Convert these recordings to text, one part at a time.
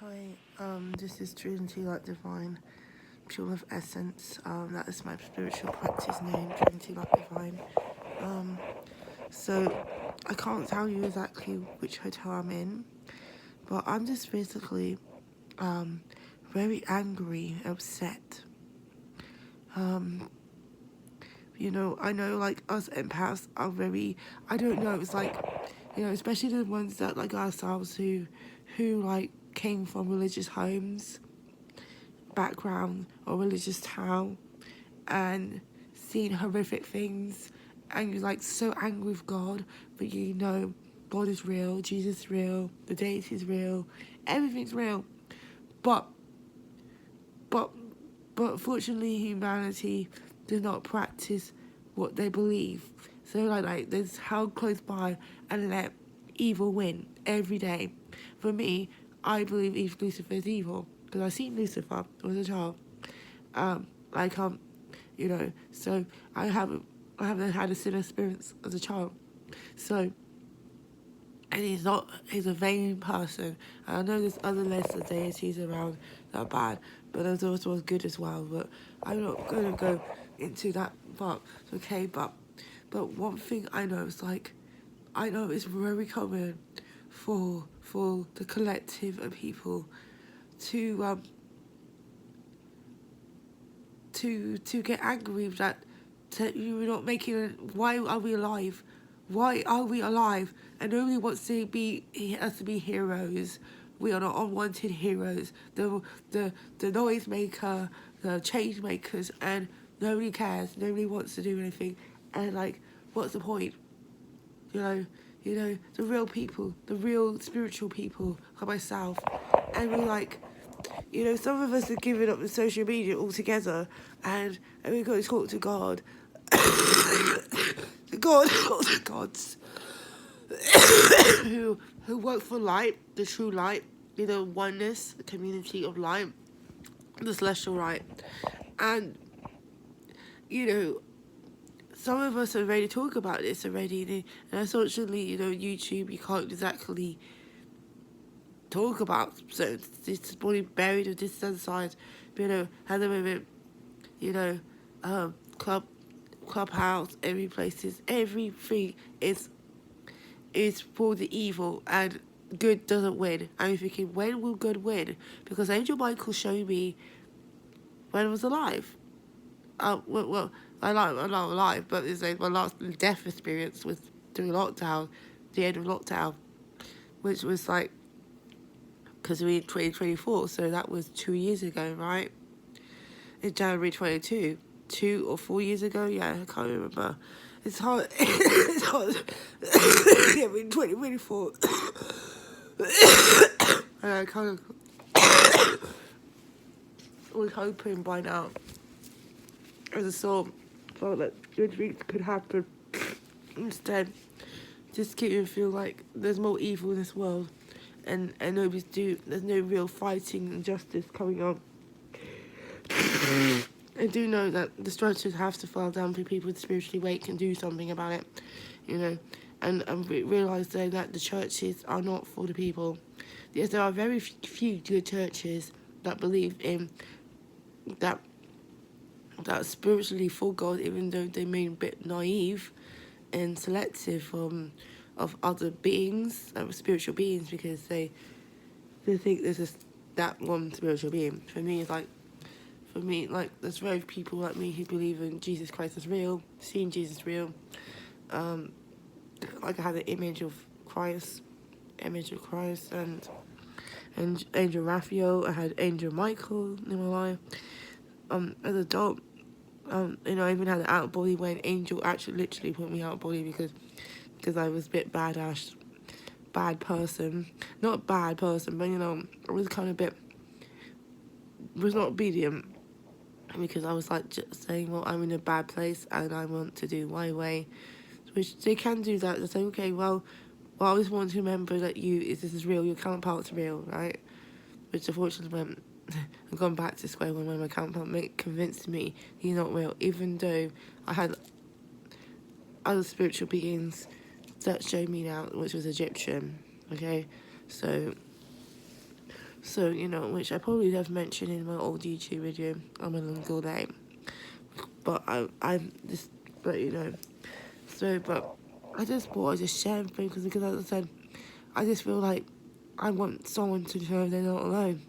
Hi, this is Trinity Light Divine, Pure of Essence. That is my spiritual practice name, Trinity Light Divine. Um, so I can't tell you exactly which hotel I'm in, but I'm just basically very angry, upset. Um, I know like us empaths are very, I don't know, it's like, especially the ones that like ourselves who like came from religious homes background or religious town and seen horrific things, and you're like so angry with God, but God is real, Jesus is real, the deity is real, everything's real. But but but fortunately humanity does not practice what they believe. So like there's held close by and let evil win every day. For me, I believe Lucifer is evil because I seen Lucifer as a child. Um, like so I haven't had a similar experience as a child. So and he's a vain person. And I know there's other lesser deities around that are bad, but there's also good as well. But I'm not going to go into that part, okay? But one thing I know is like, I know it's very common for the collective of people to to get angry with that. You're not making it. Why are we alive? Why are we alive? And nobody wants to be us to be heroes. We are not unwanted heroes. The noise maker, the change makers, and nobody cares. Nobody wants to do anything. And like, what's the point? You know, the real people, the real spiritual people, like myself, and we're like, some of us are giving up the social media altogether, and we've got to talk to God. Gods who work for light, the true light, oneness, the community of light, the celestial light. And, some of us already talk about this already, and unfortunately, YouTube, you can't exactly talk about, so it's probably buried or this other side, but, at the moment, you know, clubhouse, everything is for the evil, and good doesn't win. And I'm thinking, when will good win? Because Angel Michael showed me when I was alive. Well, I'm not alive, but it's like my last death experience was during lockdown, the end of lockdown, which was like, because we're in 2024, so that was 2 years ago, right? In January 22, 2 or 4 years ago, yeah, I can't remember. It's hard. It's hard. Yeah, we're in 2024. And I kind of was hoping by now, as a soul, felt that good things could happen. Instead, just keep me feel like there's more evil in this world, and there's no real fighting and justice coming on. I do know that the structures have to fall down for people to spiritually wake and do something about it, and realise though that the churches are not for the people. Yes, there are very few good churches that believe in that spiritually for God, even though they may be a bit naive and selective of other beings, spiritual beings, because they think there's just that one spiritual being. For me, there's very people like me who believe in Jesus Christ is real, seeing Jesus real. Like I had the image of Christ, and Angel Raphael. I had Angel Michael in my life. As an adult, I even had an out body when Angel actually literally put me out body because I was a bit bad person. Not a bad person, but I was kind of was not obedient, because I was like just saying, well, I'm in a bad place and I want to do my way, which they can do that. They say, okay, well, I always want to remember that this is real, your counterpart's real, right? Which unfortunately meant I've gone back to square one when my counterpart convinced me he's not real, even though I had other spiritual beings that showed me now, which was Egyptian, okay? So So, you know, which I probably have mentioned in my old YouTube video, I'm a little name. But I'm just, but you know, so, but I just thought I'd just share everything because as I said, I just feel like I want someone to know they're not alone.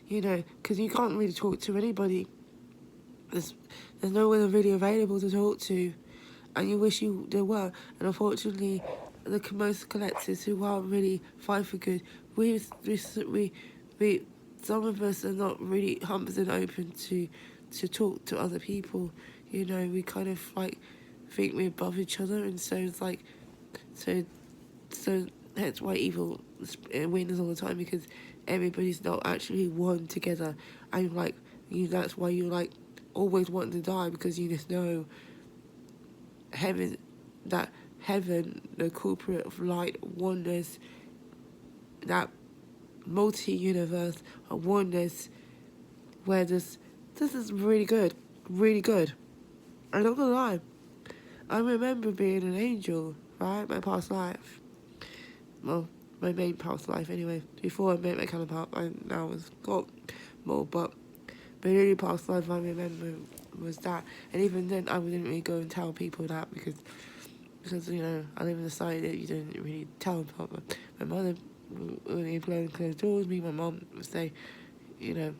You know, because you can't really talk to anybody. There's no one really available to talk to, and you wish there were. And unfortunately, the most collectors who are really fight for good, we some of us are not really humble and open to talk to other people. You know, we kind of like think we're above each other, and so it's like, so that's why evil wins all the time, because everybody's not actually one together, and like that's why you like always want to die, because you just know heaven, the corporate of light, oneness, that multi-universe of oneness, where this is really good, really good. I'm not gonna lie, I remember being an angel, right, my past life. Well, my main past life anyway. Before I met my counterpart, I now was got more, but my really past life I remember was that. And even then, I didn't really go and tell people that because you know, I live in a society that you don't really tell about. But my mother would be blowing closed doors. My mum would say, you know,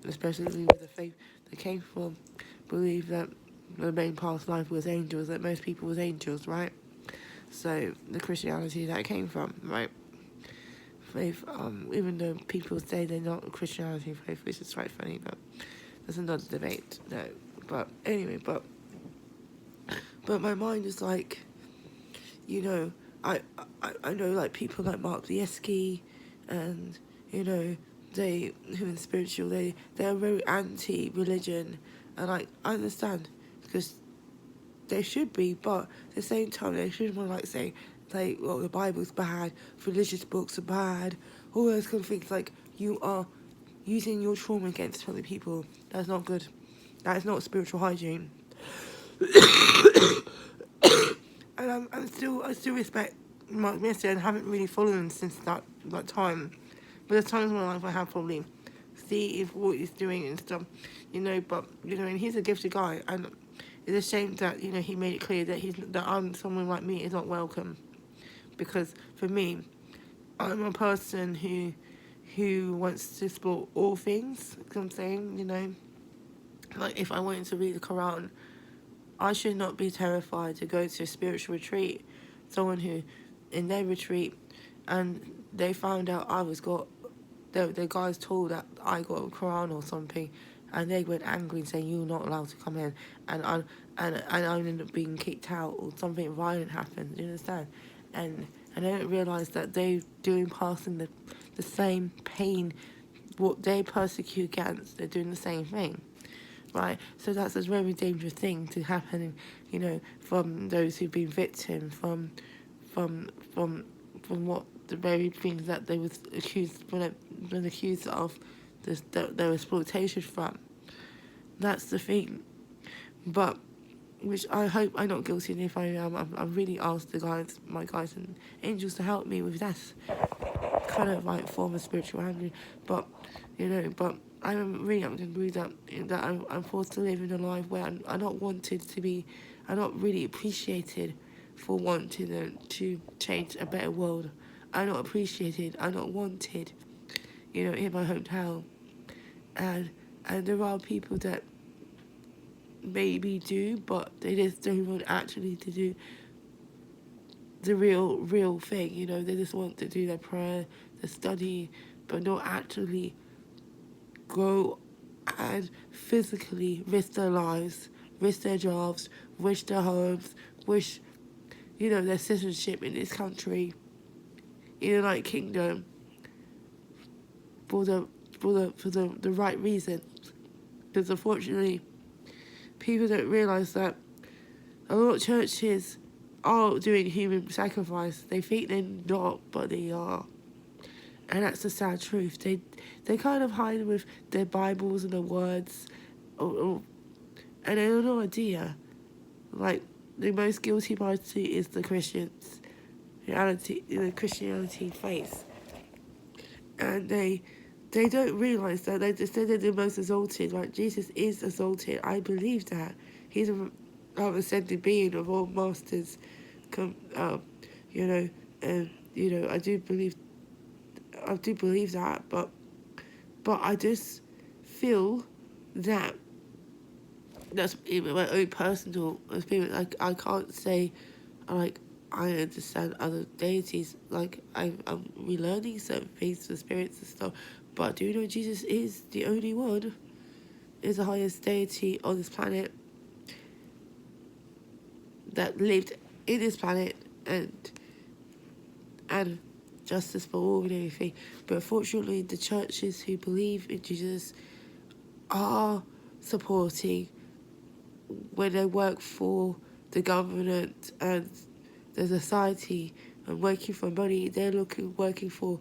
especially with the faith that came from, believe that the main past life was angels, that most people was angels, right? So the Christianity that came from, right? Faith, even though people say they're not Christianity faith, which is quite funny, but that's another debate. No, but anyway, but my mind is like, you know, I know like people like Mark Lieski, and you know they who are spiritual, they're very anti-religion, and I understand because they should be, but at the same time they shouldn't want to like say like, well, the Bible's bad, religious books are bad, all those kind of things. Like, you are using your trauma against other people. That's not good. That is not spiritual hygiene. And I still respect Mark Mister and haven't really followed him since that time. But there's times in my life I have probably see if what he's doing and stuff, you know. But you know, and he's a gifted guy, and it's a shame that you know he made it clear that I'm someone like me is not welcome, because for me, I'm a person who wants to explore all things. You know what I'm saying, you know, like if I wanted to read the Quran, I should not be terrified to go to a spiritual retreat. Someone who, in their retreat, and they found out I was got, the guys told that I got a Quran or something, and they went angry saying you're not allowed to come in, and I ended up being kicked out or something violent happened. Do you understand? And I didn't realise that they doing passing the same pain, what they persecute against, they're doing the same thing. Right, so that's a very dangerous thing to happen, you know, from those who've been victims, from what the very things that they was been accused of, their exploitation from. That's the thing, but which I hope I'm not guilty, and if I am, I really asked my guys and angels to help me with that kind of like form of spirituality, but you know, but I'm really angry that I'm forced to live in a life where I'm not wanted to be, I'm not really appreciated for wanting to change a better world. I'm not appreciated, I'm not wanted, you know, in my hometown. And there are people that maybe do, but they just don't want actually to do the real thing, you know. They just want to do their prayer, their study, but not actually go and physically risk their lives, risk their jobs, risk their homes, risk, you know, their citizenship in this country, in the United Kingdom, for the right reason. Because unfortunately, people don't realise that a lot of churches are doing human sacrifice. They think they're not, but they are. And that's the sad truth. They kind of hide with their Bibles and their words, and they have no idea. Like, the most guilty party is the Christians. The Christianity faith. and they don't realise that they just say they're the most exalted, right? Jesus is exalted. I believe that. He's a ascended being of all masters, you know, and, you know, I do believe that, but I just feel that that's even my own personal experience. Like, I can't say, like, I understand other deities. Like, I'm relearning certain things for spirits and stuff. But do you know Jesus is the only one, is the highest deity on this planet that lived in this planet, and justice for all and everything. But unfortunately, the churches who believe in Jesus are supporting, when they work for the government and the society and working for money, they're working for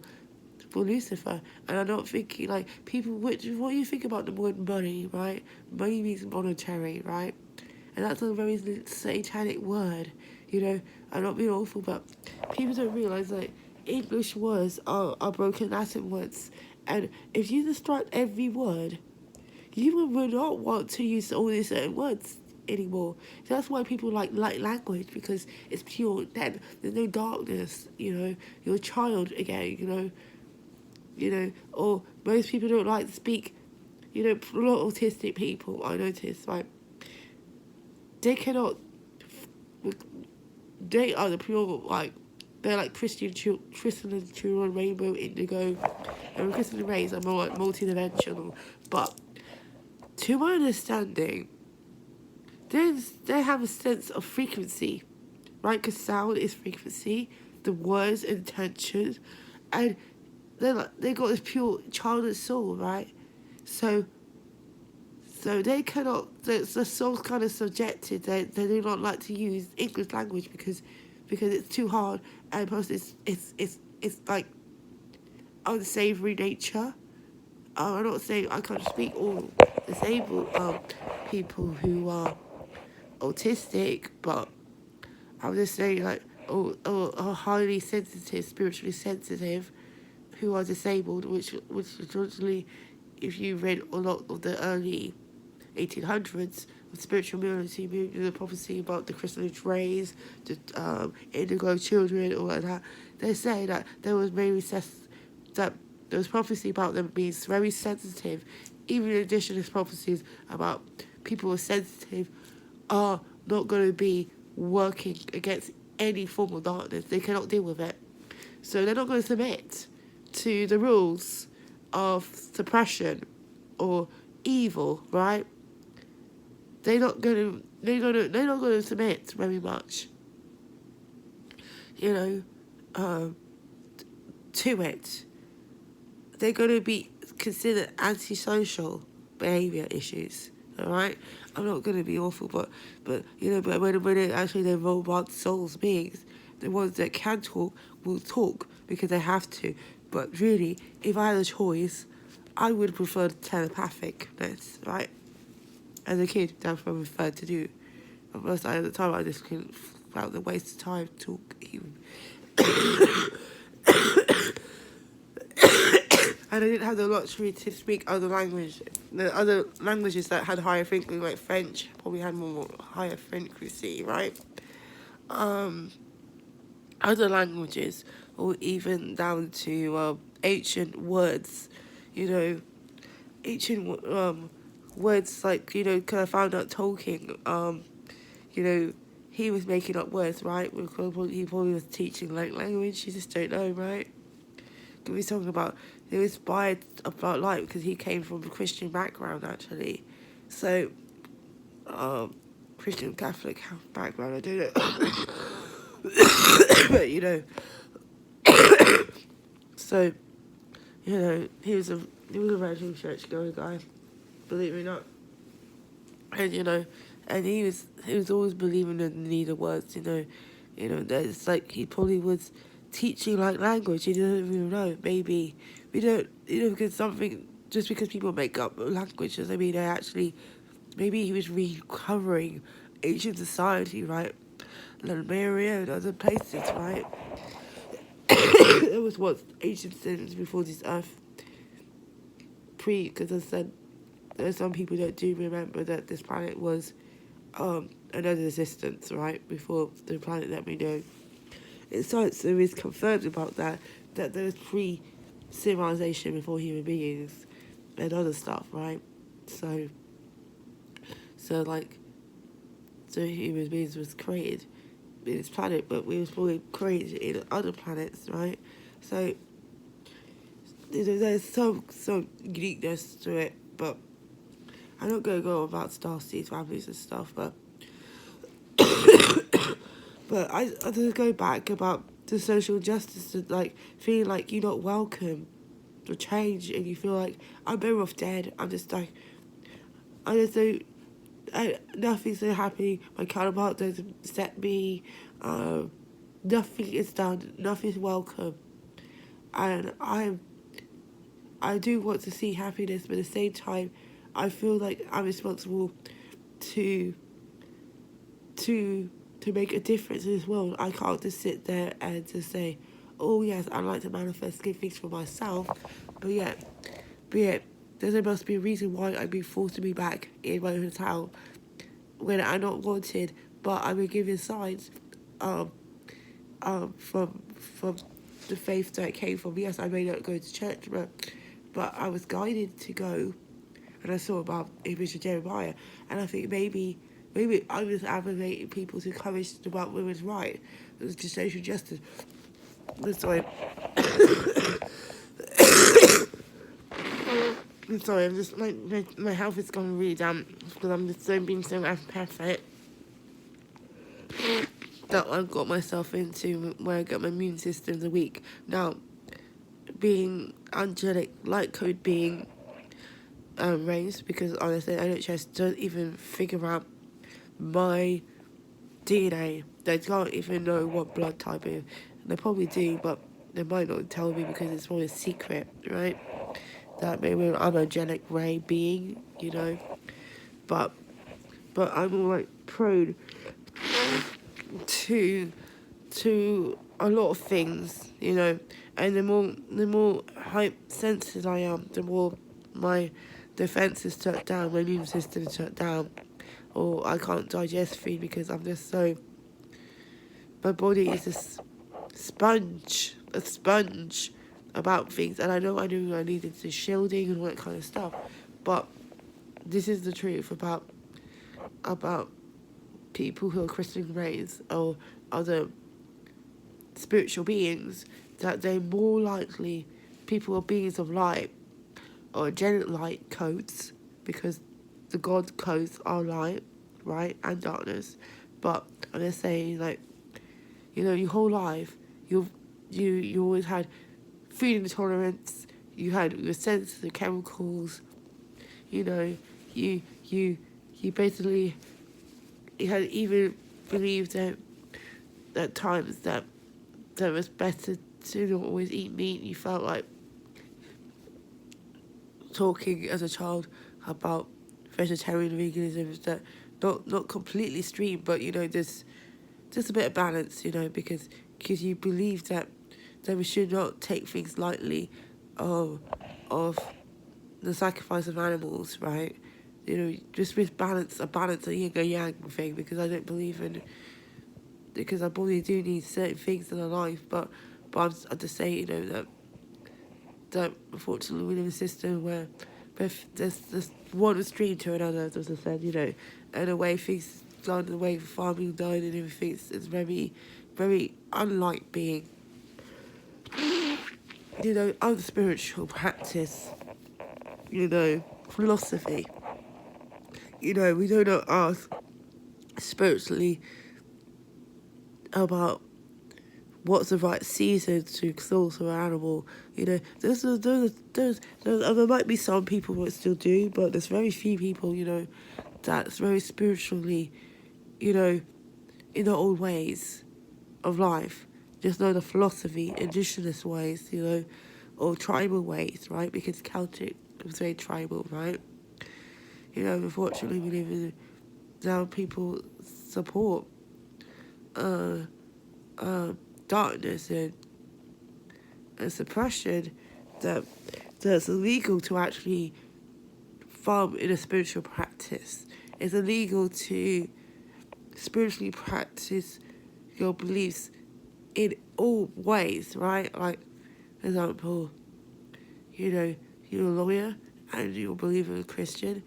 Lucifer. And I'm not thinking, like, people, what do you think about the word money, right? Money means monetary, right? And that's a very satanic word, you know. I'm not being awful, but people don't realise that English words are broken Latin words. And if you distract every word, you will not want to use all these certain words anymore. So that's why people like language, because it's pure. Then there's no darkness, you know. You're a child again, you know. Or most people don't like to speak, you know. A lot of autistic people, I notice, right? They cannot. They are the pure, like, they're like Christian children, Rainbow, Indigo, and Christian rays are more like multi-dimensional. But to my understanding, they have a sense of frequency, right? Because sound is frequency, the words, intentions, and they got this pure childhood soul, right? So they cannot. The soul's kind of subjected. They do not like to use English language because it's too hard, and plus it's like unsavory nature. I'm not saying I can't speak all disabled people who are autistic, but I'm just saying, like, are highly sensitive, spiritually sensitive, who are disabled, which literally, if you read a lot of the early 1800s of spiritual community, the prophecy about the crystalline rays, the indigo children, all like that, they say that there was that there was prophecy about them being very sensitive. Even in addition to prophecies about people who are sensitive are not going to be working against any form of darkness. They cannot deal with it. So they're not going to submit to the rules of suppression or evil, right? They're not going to submit very much, you know, to it. They're going to be considered antisocial behaviour issues. All right, I'm not going to be awful, but you know, but when they're robot souls beings, the ones that can talk will talk because they have to. But really, if I had a choice, I would prefer telepathicness, right? As a kid, that's what I preferred to do. But most at the time, I just couldn't, felt the waste of time to talk even. And I didn't have the luxury to speak other language. The other languages that had higher frequency, like French, probably had more higher frequency, right? Other languages, or even down to ancient words, you know, ancient words like, you know, because I found out Tolkien, you know, he was making up words, right? He probably was teaching like language, you just don't know, right? He was talking about, he was inspired about light because he came from a Christian background, actually. So, Christian Catholic background, I don't know. But, you know, so, you know, he was a raging church-going guy, believe it or not. And, you know, and he was always believing in the need of words, you know, that it's like he probably was teaching like language, he doesn't even know, maybe. We don't, you know, because just because people make up languages, I mean, they actually, maybe he was recovering ancient society, right? Lemuria and other places, right? there was once ancient civilizations before this earth, because I said there are some people that do remember that this planet was another existence, right, before the planet that we know. In science, there is confirmed about that there was pre-civilization before human beings and other stuff, right? So human beings was created in this planet, but we was probably created in other planets, right? So there's some uniqueness to it, but I'm not going to go about starseeds, families and stuff, but I just go back about the social justice, like feeling like you're not welcome to change, and you feel like I'm better off dead. I'm just like, I just don't, nothing's so happy. My counterpart doesn't accept me. Nothing is done. Nothing's welcome, and I do want to see happiness, but at the same time, I feel like I'm responsible to make a difference in this world. I can't just sit there and just say, oh yes, I'd like to manifest good things for myself, but yet, there must be a reason why I'm being forced to be back in my hometown when I'm not wanted, but I've been given signs from the faith that I came from. Yes, I may not go to church, but I was guided to go, and I saw about Image of Jeremiah, and I think maybe I'm just advocating people to encourage about women's rights, to social justice. Sorry. I'm sorry, I'm just, my health is going really down because I'm just being so apathetic that I've got myself into where I get my immune system weak. Now, being angelic light code being raised, because honestly, NHS don't even figure out my DNA. They can't even know what blood type it is. They probably do, but they might not tell me because it's probably a secret, right? That maybe I'm a angelic ray being, you know. But I'm like prone to a lot of things, you know. And the more hypersensitive I am, the more my defense is shut down, my immune system is shut down, or I can't digest food because I'm just so. My body is a sponge about things, and I know I knew I needed the shielding and all that kind of stuff, but this is the truth about people who are Christian raised or other spiritual beings, that they're more likely people are beings of light or angelic light codes, because the God codes are light, right, and darkness. But I'm just saying, like, you know, your whole life you always had food intolerance, you had your sensitive chemicals, you know, you basically, you had even believed that at times that it was better to not always eat meat. You felt like talking as a child about vegetarian veganism is that not completely extreme, but you know, there's just a bit of balance, you know, because you believe that we should not take things lightly of the sacrifice of animals, right? You know, just with balance, a yin and yang thing, because I don't believe in, because I probably do need certain things in our life, but I'm just saying, you know, that unfortunately we live in a system where there's one extreme to another, as I said, you know, and the way things done, the way farming done and everything, it's very, very unlike being, you know, unspiritual practice, you know, philosophy. You know, we do not ask spiritually about what's the right season to slaughter an animal. You know, there might be some people who still do, but there's very few people, you know, that's very spiritually, you know, in the old ways of life. Just know the philosophy, indigenous ways, you know, or tribal ways, right? Because Celtic was very tribal, right? You know, unfortunately, we live in now people support darkness, and and suppression that's illegal to actually farm in a spiritual practice. It's illegal to spiritually practice your beliefs in all ways, right? Like, for example, you're a lawyer and you believe in a Christian,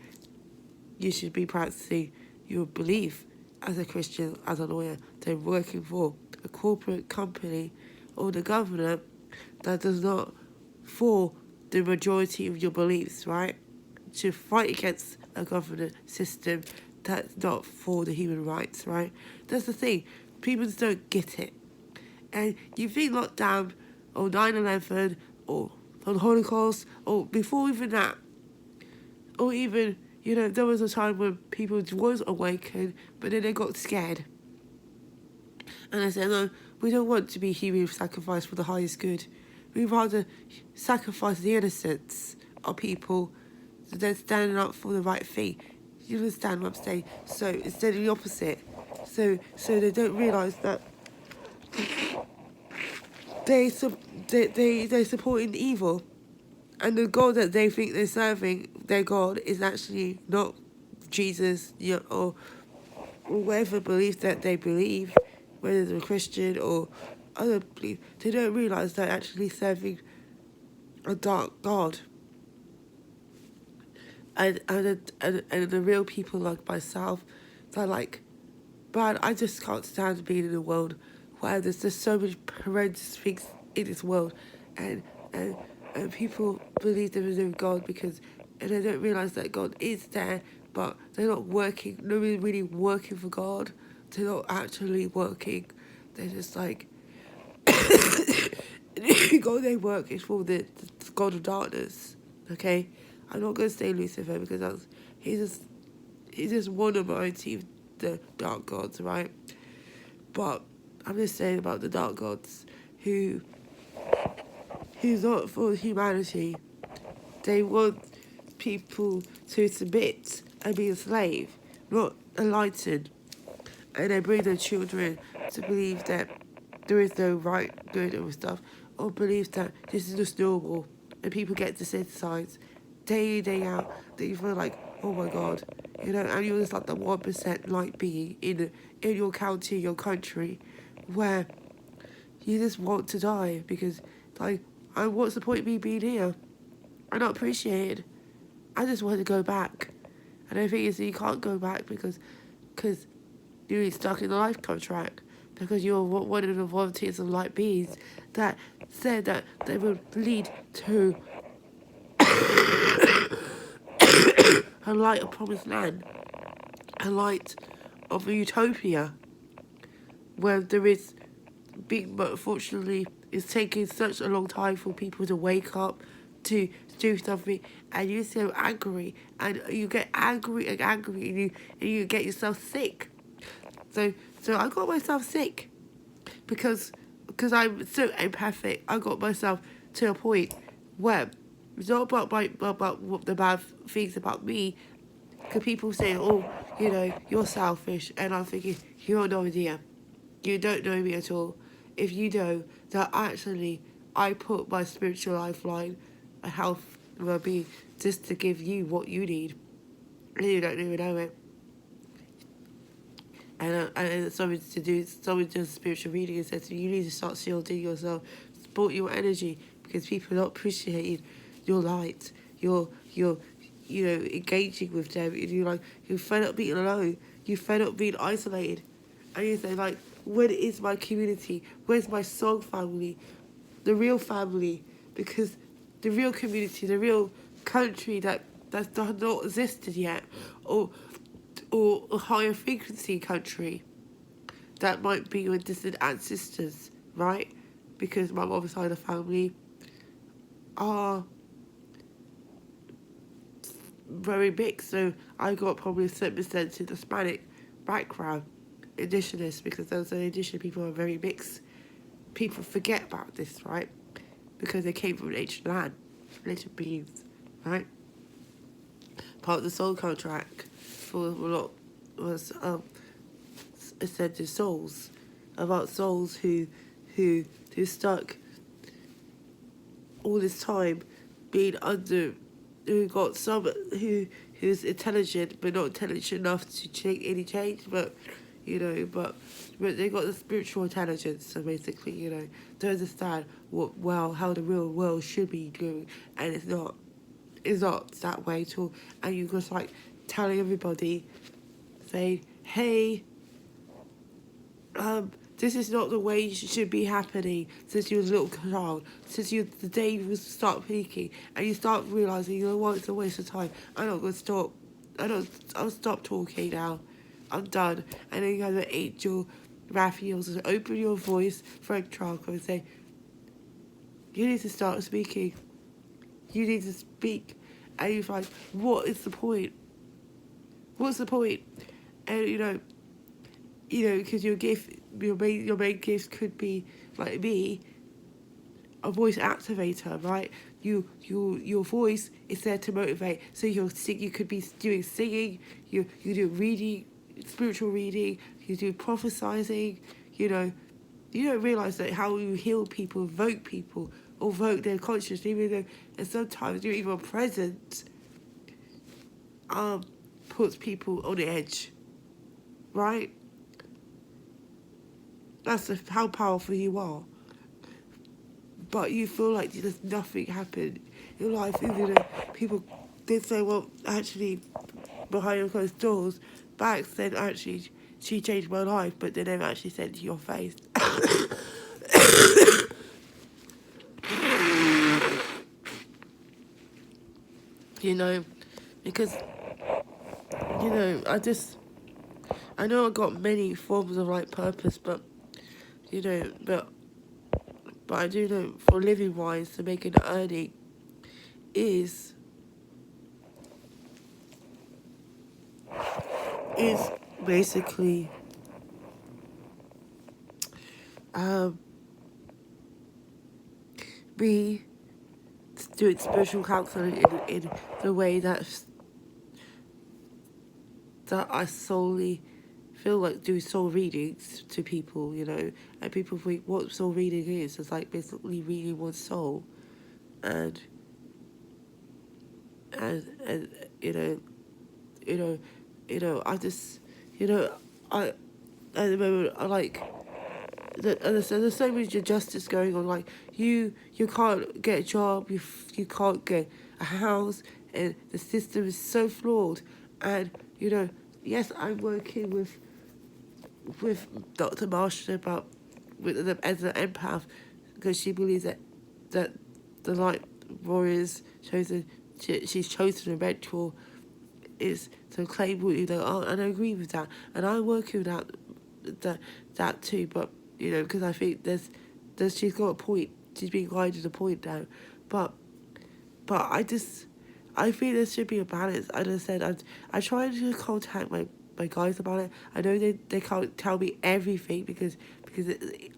you should be practicing your belief as a Christian, as a lawyer, than working for a corporate company or the government that does not for the majority of your beliefs, right? To fight against a government system that's not for the human rights, right? That's the thing. People just don't get it. And you think lockdown or 9/11 or the Holocaust or before even that, or even, there was a time when people was awakened, but then they got scared. And they said, no, we don't want to be human sacrifice for the highest good. We'd rather sacrifice the innocence of people than standing up for the right thing. You understand what I'm saying? So instead of the opposite. So they don't realise that they're supporting evil. And the God that they think they're serving, their God, is actually not Jesus, or whatever belief that they believe, whether they're Christian or other belief. They don't realise they're actually serving a dark God. And the real people like myself, they're like, man, I just can't stand being in a world where there's just so many horrendous things in this world, and people believe there is no God and they don't realise that God is there, but they're not working. Nobody's really working for God. They're not actually working. They're just like, the God they work is for the God of darkness. Okay, I'm not gonna say Lucifer because he's just one of the dark gods, right? But I'm just saying about the dark gods who's not for humanity. They want people to submit and be a slave, not enlightened. And they bring their children to believe that there is no right, good and stuff, or believe that this is just normal. And people get desensitized day in, day out, that you feel like, oh my God, and you're just like the 1% light being in your county, your country, where you just want to die because, like, what's the point of me being here? I'm not appreciated. I just want to go back. And the thing is, you can't go back because you're stuck in the life contract, because you're one of the volunteers of light beings that said that they would lead to a light of promised land, a light of a utopia, where there is big, but unfortunately it's taking such a long time for people to wake up, to do something, and you're so angry, and you get angry and angry, and you get yourself sick. So I got myself sick because I'm so empathic. I got myself to a point where it's not about what the bad things about me. Because people say, oh, you're selfish, and I'm thinking, you have no idea. You don't know me at all. If you know that actually I put my spiritual lifeline, a health well-being, just to give you what you need, and you don't even know it. And someone does spiritual reading and says, you need to start shielding yourself, support your energy, because people are not appreciating your light, your engaging with them, and you're fed up being alone, you're fed up being isolated, and you say, like, where is my community? Where's my soul family? The real family, because the real community, the real country that does not existed yet, or a higher frequency country that might be your distant ancestors, right? Because my mom's side of the family are very mixed, so I got probably a certain percentage Hispanic background, indigenous, because those indigenous people are very mixed. People forget about this, right? Because they came from an ancient land, ancient beings, right? Part of the soul contract for a lot was ascended souls, about souls who stuck all this time being under, who got some who's intelligent but not intelligent enough to change any change, but but they got the spiritual intelligence, so basically, to understand how the real world should be doing, and it's not that way at all. And you just like telling everybody, saying, hey, this is not the way it should be happening since you're a little child, the day you start peaking, and you start realising, what, it's a waste of time, I'm not going to stop, I'll stop talking now, I'm done. And then you have the angel Raphael to open your voice, Frank Trarco, and say, you need to start speaking, you need to speak. And you're like, what is the point? What's the point? And because your main gift could be, like me, a voice activator, right? Your voice is there to motivate. So you could be doing singing, you do reading, spiritual reading, you do prophesizing, you don't realise that how you heal people, evoke people, or evoke their consciousness, even though, and sometimes your even presence puts people on the edge, right? That's how powerful you are. But you feel like there's nothing happened in your life, even though people did say, well, actually, behind closed doors, Bax said, actually, she changed my life, but they never actually said it to your face. Because, I know I got many forms of, like, purpose, but I do know, for living-wise, to make an earning is basically me doing spiritual counseling in the way that I solely feel like do soul readings to people, and people think what soul reading is. It's like basically reading one's soul, and I just, I at the moment I like. There's so much injustice going on. Like you can't get a job, you can't get a house, and the system is so flawed. And yes, I'm working with Dr. Marshall as an empath, because she believes that the light warriors she's chosen a mentor is to claim what and I agree with that, and I work with that too. But because I think there's she's got a point. She's being guided a point now, but I feel there should be a balance. As I said, I tried to contact my guys about it. I know they can't tell me everything because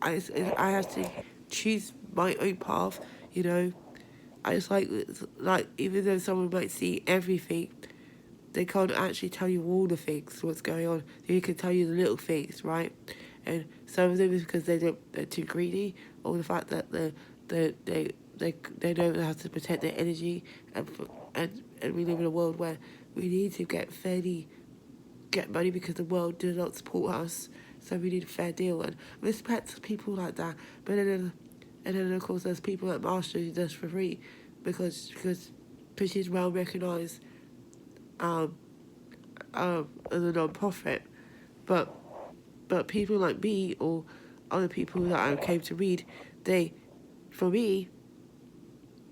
I have to choose my own path. I just like even though someone might see everything, they can't actually tell you all the things, what's going on. They can tell you the little things, right? And some of them is because they're too greedy, or the fact that they don't know how to protect their energy, and we live in a world where we need to get money because the world does not support us, so we need a fair deal and respect people like that. But then of course there's people like Marsha who does for free because she's well recognised as a non-profit, but people like me or other people that I came to read, for me,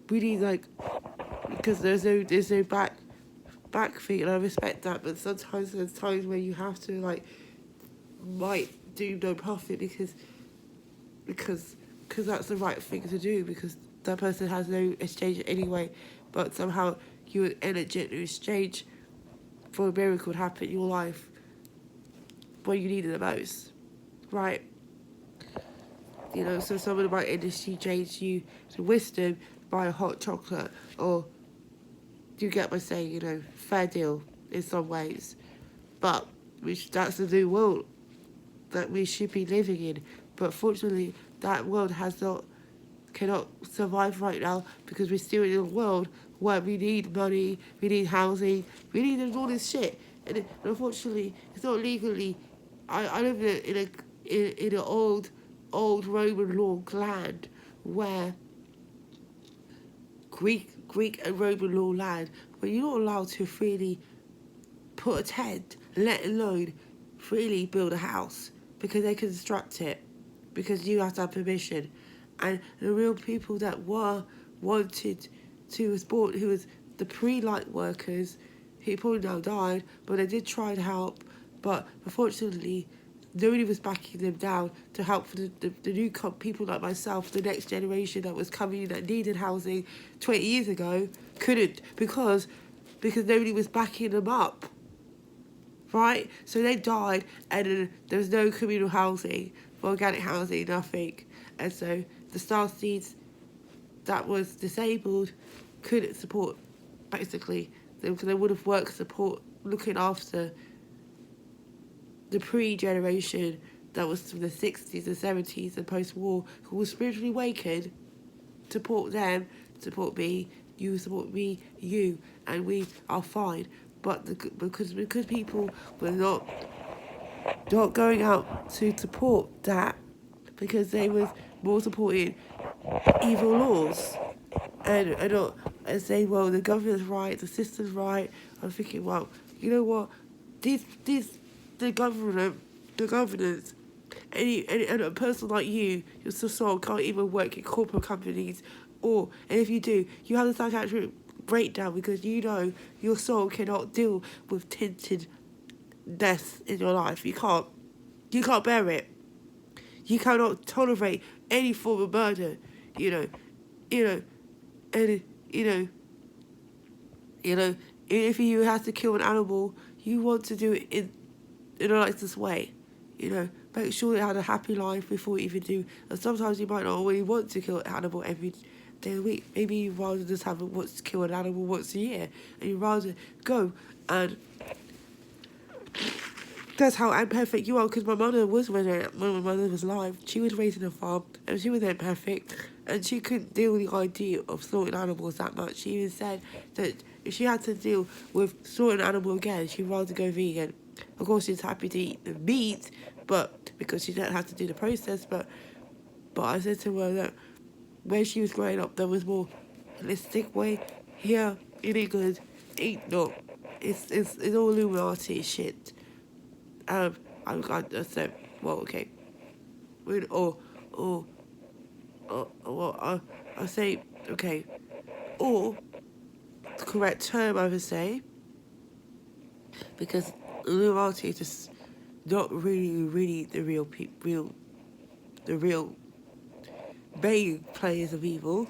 we need because there's no back thing, and I respect that, but sometimes there's times where you have to might do no profit because that's the right thing to do, because that person has no exchange anyway, but somehow you energetic exchange for a miracle to happen in your life when you need it the most, right? So someone in my industry change you to wisdom by a hot chocolate, or you get my saying, fair deal in some ways, but that's the new world that we should be living in. But fortunately, that world has not cannot survive right now because we're still in a world where we need money, we need housing, we need all this shit. And unfortunately, it's not legally. I live in an old Roman law land where Greek and Roman law land where you're not allowed to freely put a tent, let alone freely build a house because they construct it because you have to have permission. And the real people that wanted to was born, who was the pre-light workers, who probably now died, but they did try to help, but unfortunately nobody was backing them down to help for the new people like myself, the next generation that was coming in that needed housing 20 years ago, couldn't because nobody was backing them up. Right? So they died and there was no communal housing, organic housing, nothing. And so the star seeds that was disabled couldn't support, basically. They would have worked support looking after the pre-generation that was from the 60s and 70s and post-war, who was spiritually awakened, support them, support me, you support me, you, and we are fine. But because people were not going out to support that, because they was more supporting evil laws, and not and saying, well, the government's right, the system's right. I'm thinking, well, you know what, the governance, and a person like you, your soul can't even work in corporate companies, and if you do, you have a psychiatric breakdown because you know your soul cannot deal with tinted death in your life. You can't bear it. You cannot tolerate any form of murder. And if you have to kill an animal, you want to do it in a nicest way. Make sure it had a happy life before you even do. And sometimes you might not really want to kill an animal every day of the week. Maybe you'd rather just want to kill an animal once a year, and you'd rather go and. That's how imperfect you are, because my mother was when my mother was alive. She was raised in a farm, and she was imperfect, and she couldn't deal with the idea of slaughtering animals that much. She even said that if she had to deal with slaughtering an animal again, she'd rather go vegan. Of course, she's happy to eat the meat, but because she didn't have to do the process. But I said to her that when she was growing up, there was more holistic way. Here in England, ain't not. It's all Illuminati shit. I said, well, okay. I say, okay. Or, the correct term I would say, because Illuminati is just not really the real main players of evil.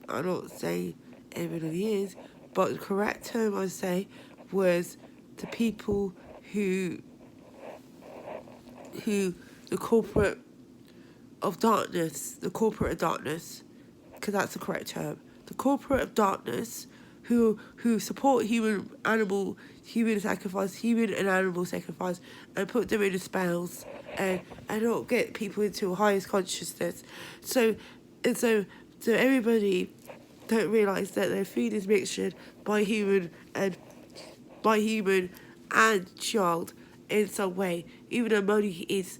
I'm not saying everybody is, but the correct term I'd say was the people who the corporate of darkness, because that's the correct term. The corporate of darkness who support human sacrifice, human and animal sacrifice, and put them in spells and not get people into a highest consciousness. So everybody don't realise that their food is mixtured by human and child in some way. Even though money is,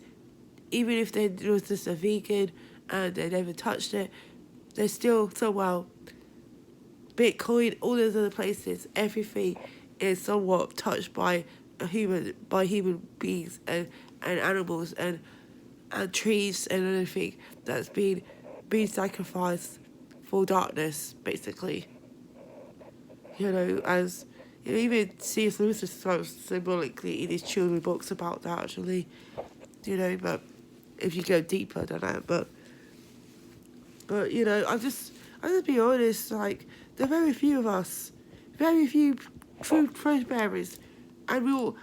even if they was just a vegan and they never touched it, they're still somehow Bitcoin, all those other places, everything is somewhat touched by human beings and animals and trees and everything that's been sacrificed for darkness, basically. As even C.S. Lewis describes symbolically in his children's books about that, actually. But if you go deeper than that, but I'll just be honest, like, there are very few of us, very few true truth bearers, and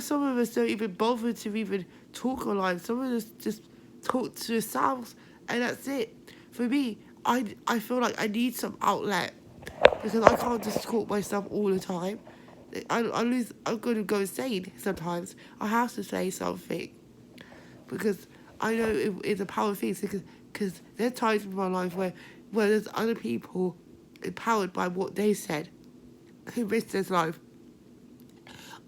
some of us don't even bother to even talk online. Some of us just talk to ourselves, and that's it. For me, I feel like I need some outlet, because I can't just talk myself all the time. I'm going to go insane sometimes. I have to say something, because I know it's a power thing, because Because there are times in my life where there's other people empowered by what they said who risked their life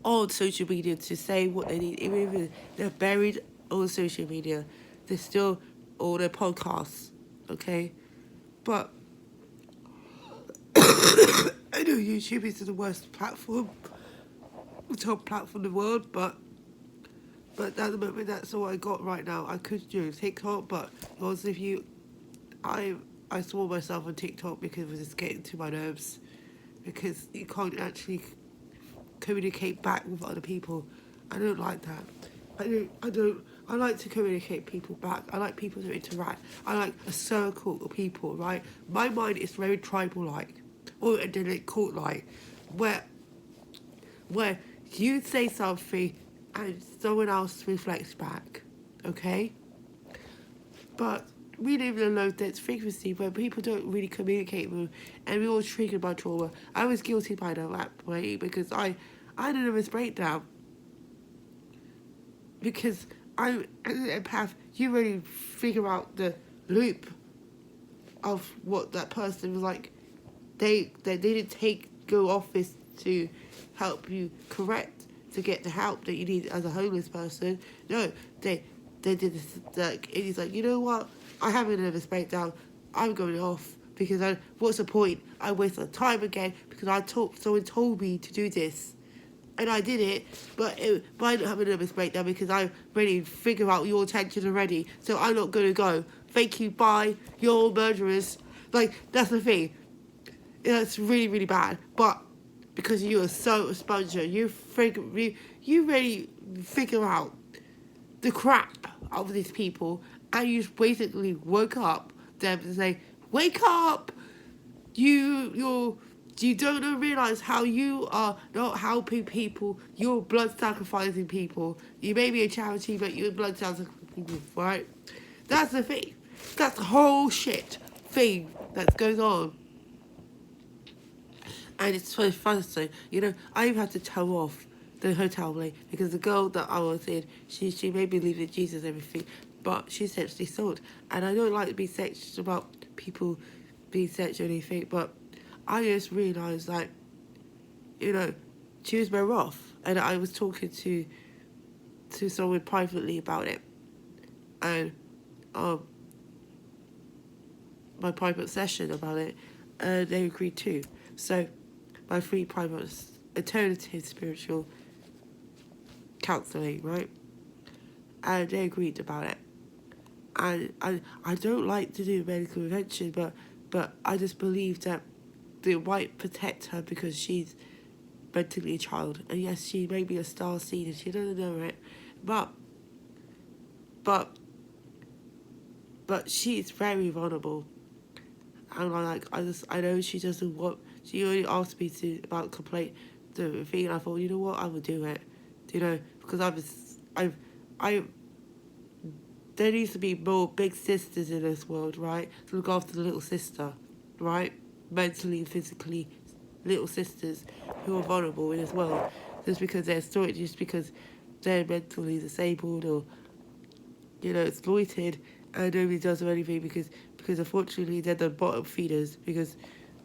on social media to say what they need. Even if they're buried on social media, they're still on their podcasts, okay? But I know YouTube is the worst platform, the top platform in the world, but at the moment that's all I got right now. I could do TikTok, but because if you, I saw myself on TikTok because it was just getting to my nerves, because you can't actually communicate back with other people. I don't like that. I like to communicate people back. I like people to interact. I like a circle of people, right? My mind is very tribal-like, or idyllic court-like, where you say something and someone else reflects back, okay? But we live in a low-density frequency where people don't really communicate with, and we're all triggered by trauma. I was guilty by that way because I had a nervous breakdown. Because I'm an empath, you really figure out the loop of what that person was like. They didn't go office to help you correct, to get the help that you need as a homeless person. No, they did this, like, and he's like, you know what? I have a nervous breakdown. I'm going off because what's the point? I wasted time again because someone told me to do this. And I did it, but I don't have a nervous breakdown because I really figure out your intention already. So I'm not going to go. Thank you, bye. You're all murderers. Like, that's the thing. That's really, really bad. But because you are so a sponge, you really figure out the crap of these people, and you just basically woke up them to say, wake up! You don't realise how you are not helping people, you're blood sacrificing people. You may be a charity, but you're blood sacrificing people, right? That's the thing. That's the whole shit thing that goes on. And it's so funny, you know, I even had to tow off the hotel room because the girl that I was in, she made me believe in Jesus and everything, but she's sexually assaulted. And I don't like to be sexist about people being sexual or anything, but I just realised, like, you know, she was very rough, and I was talking to someone privately about it, and my private session about it, and they agreed too. So my free private alternative spiritual counselling, right? And they agreed about it. And I don't like to do medical intervention, but I just believe that they might protect her because she's mentally a child. And yes, she may be a star seed and she doesn't know it. But she's very vulnerable. And I know she doesn't want, she only asked me about complaint, the thing, and I thought, you know what, I would do it. You know, because there needs to be more big sisters in this world, right? To look after the little sister, right? Mentally and physically, little sisters who are vulnerable in this world. Just because they're mentally disabled or, you know, exploited, and nobody does anything because unfortunately they're the bottom feeders because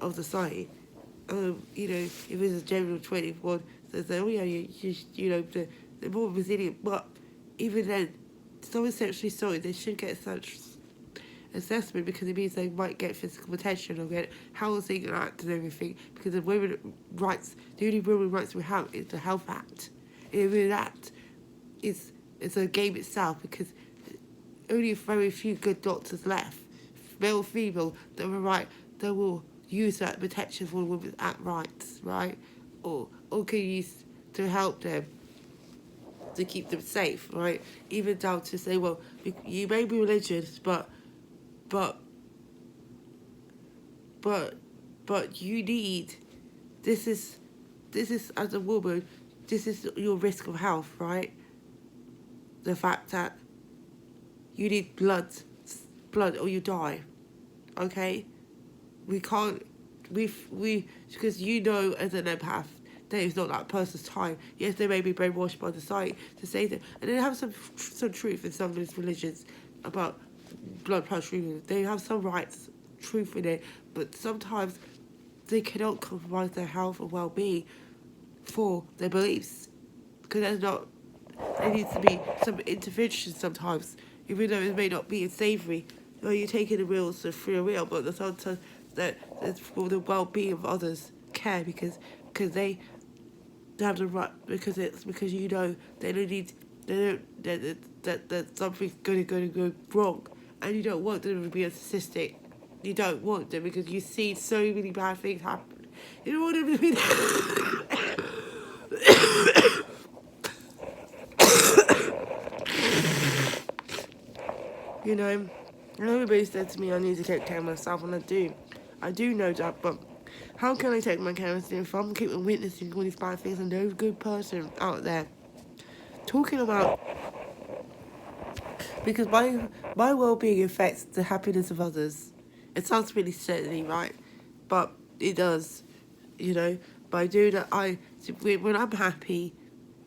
of society. You know, if it's a general 21, so say, oh yeah, you know, they're more resilient, but even then, someone sexually assaulted, they should get such assessment because it means they might get physical attention or get housing and act and everything, because the women's rights, the only women's rights we have is the Health Act. And even that is a game itself because only very few good doctors left, male or female, that will use that protection for women's act rights, right? Or can use to help them, to keep them safe, right? Even down to say, well, you may be religious, but you need, this is as a woman, this is your risk of health, right? The fact that you need blood or you die, okay? We can't, because you know as an empath that it's not that person's time. Yes, they may be brainwashed by the society to say that, and they have some truth in some of these religions about blood transfusion. They have some rights, truth in it, but sometimes they cannot compromise their health and well-being for their beliefs, because there's not. There needs to be some intervention sometimes, even though it may not be savoury. You're taking the wheels of free will, but sometimes that it's for the well-being of others. Care because they have the right, because you know they don't need, they don't, that something's going to go wrong, and you don't want them to be narcissistic. You don't want them because you see so many bad things happen. You don't want them to be. You know, everybody said to me I need to take care of myself, and I do. I do know that, but how can I take my care of myself if I'm keeping witnessing all these bad things and no good person out there talking about, because my well-being affects the happiness of others. It sounds really silly, right? But it does, you know. By doing that, when I'm happy,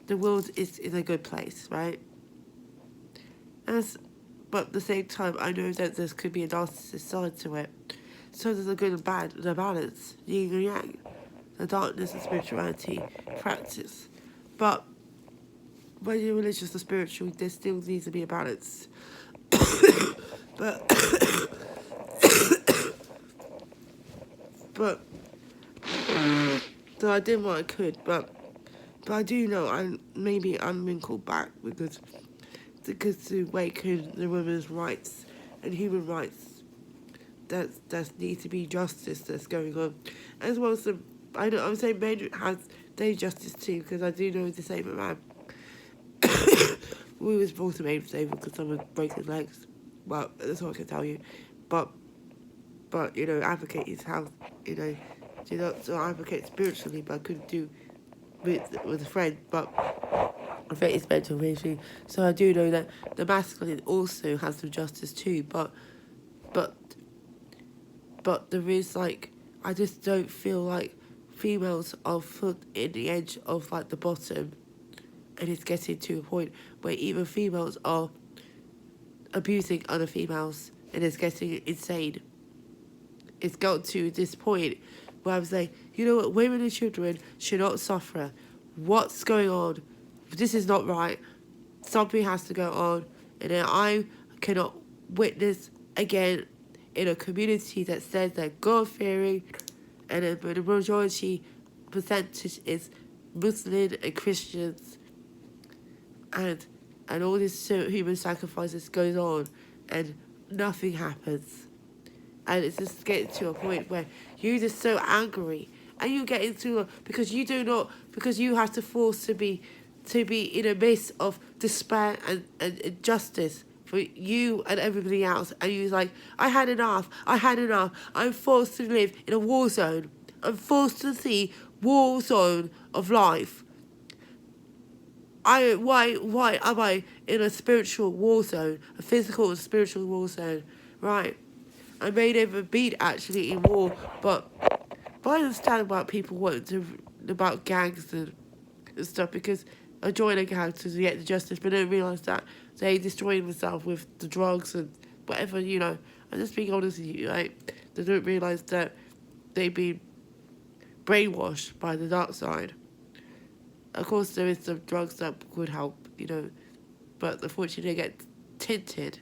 the world is in a good place, right? But at the same time, I know that there could be a narcissist side to it. So there's a good and bad, the balance, yin and yang, the darkness and spirituality, practice. But when you're religious or spiritual, there still needs to be a balance. but so I did what I could, but I do know I'm being called back because to awaken the women's rights and human rights, that needs to be justice that's going on, as well as I'm saying men has their justice too, because I do know the same man. We was brought to made disabled because someone broke his legs. Well, that's all I can tell you. But you know, advocate his health. You know, do not advocate spiritually, but I couldn't do with a friend. But I think it's mental issue. So I do know that the masculine also has some justice too. But there is I just don't feel like females are put in the edge of the bottom. And it's getting to a point where even females are abusing other females, and it's getting insane. It's got to this point where I'm saying, you know what, women and children should not suffer. What's going on? This is not right. Something has to go on, and then I cannot witness again in a community that says they're God-fearing, and the majority percentage is Muslim and Christians. And all this human sacrifices goes on, and nothing happens. And it's just getting to a point where you're just so angry, and you get into because you have to force to be in a midst of despair and injustice for you and everybody else, and you're like, I had enough. I'm forced to live in a war zone. I'm forced to see war zone of life. Why am I in a spiritual war zone, a physical and spiritual war zone, right? I may never be actually in war, but I understand about people about gangs and stuff, because I join a gang to get the justice, but I don't realise that they destroy themselves with the drugs and whatever, you know. I'm just being honest with you, right? They don't realise that they've been brainwashed by the dark side. Of course, there is some drugs that could help, you know, but unfortunately they get tinted,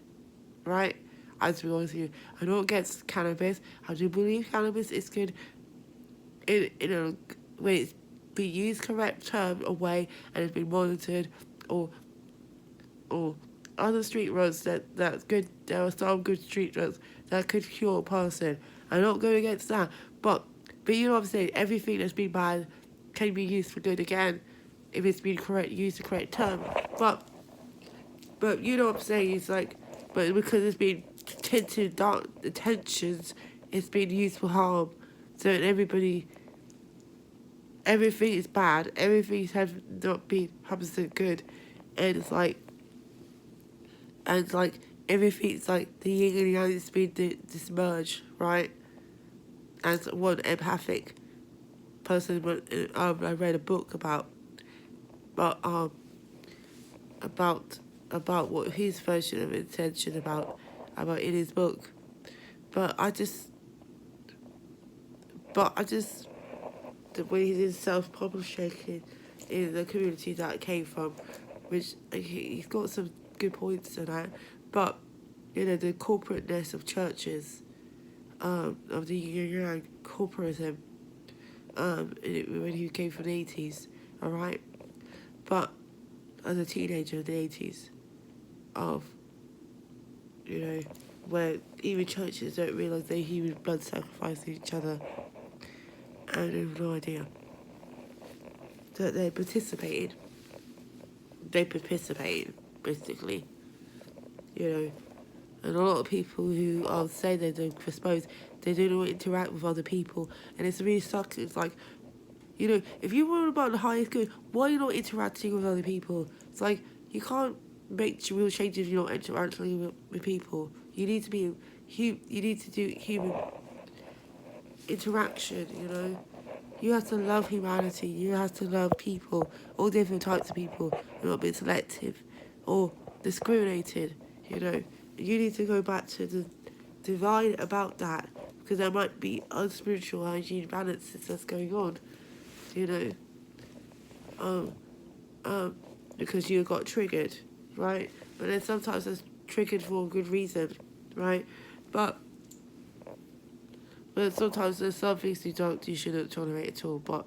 right? As we always do. I don't get cannabis. I do believe cannabis is good when it's been used correct term or way, and it's been monitored, or other street drugs that's good. There are some good street drugs that could cure a person. I'm not going against that, but you know what I'm saying. Everything that's been bad can be used for good again, if it's been used the correct term. But you know what I'm saying, it's but because it's been tinted dark intentions, it's been used for harm. So everything is bad, everything has not been 100% good, and it's everything's the yin and yang has been dismerged, right? As one empathic person, I read a book about what his version of intention about about in his book. But I just the way he's self-publishing in the community that I came from, which he's got some good points in that, but the corporateness of churches, of the Yang corporatism, when he came from the 80s, all right, but as a teenager in the 80s, of where even churches don't realise they're human blood sacrificing each other, and they have no idea that they participated, basically, and a lot of people who say they don't suppose they don't know how to interact with other people, and it's really sucks. It's like, if you worry about the highest good, why are you not interacting with other people? It's like, you can't make real changes if you're not interacting with people. You need to be, you need to do human interaction, You have to love humanity. You have to love people, all different types of people, and not be selective or discriminated, You need to go back to the divine about that, because there might be unspiritual hygiene balances that's going on, because you got triggered, right? But then sometimes it's triggered for a good reason, right? But sometimes there's some things you shouldn't tolerate at all. But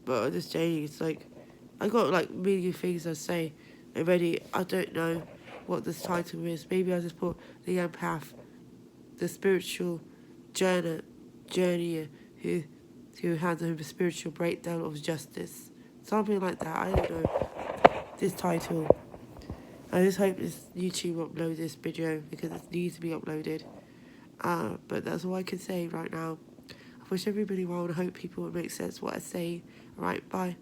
I'm just saying, it's like, I got like million things I say already. I don't know what this title is. Maybe I just put the empath, the spiritual journey who had a spiritual breakdown of justice, something like that. I don't know this title. I just hope this YouTube uploads this video, because it needs to be uploaded. But that's all I can say right now. I wish everybody well, and I hope people will make sense what I say. Alright, bye.